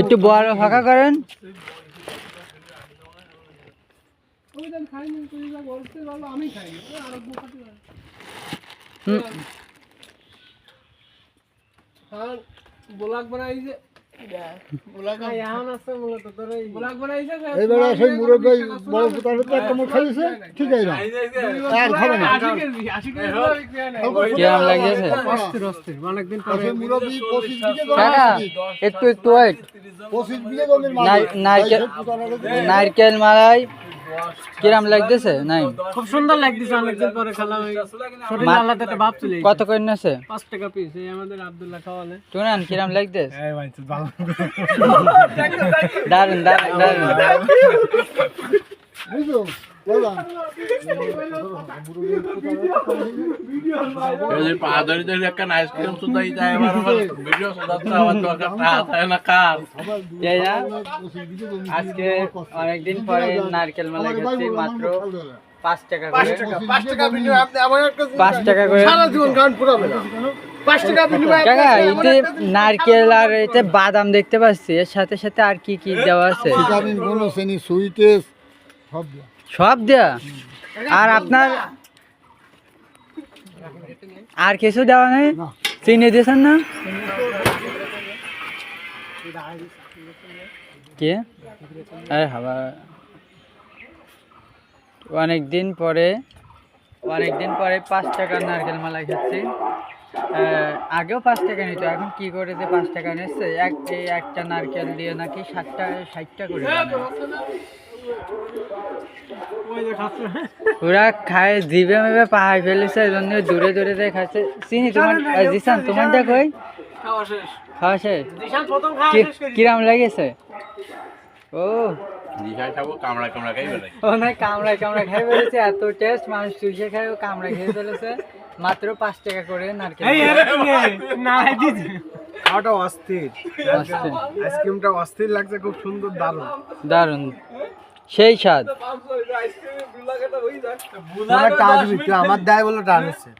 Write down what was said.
একটু বড় ফাঁকা করেন। ব্লগ বানাইছে একটু একটু নারকেল মালাই কিরাম লাগতেছে? নাই, খুব সুন্দর লাগতেছে। অনেকদিন পরে খেলা হয়ে শরীর আলাদা একটা ভাব চলে কত করে নেছে? 5 টাকা পিস। এই আমাদের আব্দুল্লাহ খাওয়ালে। টুনান কিরাম লাগতেছে? দারুন দারুন দারুন। আজকে অনেকদিন পরে নারকেল মালাই খাচ্ছি, মাত্র 5 টাকা করে। 5 টাকা করে কাকা। এতে নারকেল আর এতে বাদাম দেখতে পাচ্ছি, এর সাথে সাথে আর কি কি দেওয়া আছে? সব দেয়া। আর আপনার আর কিছু দেওয়া নেই? চিনি দিয়েছেন না? কে? আরে হাবা, অনেকদিন পরে 5 টাকার নারকেল মালাই খাচ্ছি। আগেও 5 টাকা নিত, এখন কি করে যে 5 টাকা নিচ্ছে? একটা নারকেল দিয়ে নাকি 60টা করে। ওরা খায়, জিভে মেভে পাহাড় ফেলেছে, এই জন্য দূরে দূরে দিয়ে খাচ্ছে। চিনি তোমার জিসান, তোমারটা কই? খাওয়া শেষ? কিরাম লেগেছে? ও কামড়ায় খাই ফেলেছে। এত টেস্ট, মানুষ চুষে খায়, ও কামড়া খেয়ে ফেলেছে। মাত্র 5 টাকা করে নারকেল। অস্থির আইসক্রিমটা অস্থির লাগছে, খুব সুন্দর, দারুণ দারুণ, সেই স্বাদ। আমার দেয় বলে টান আছে।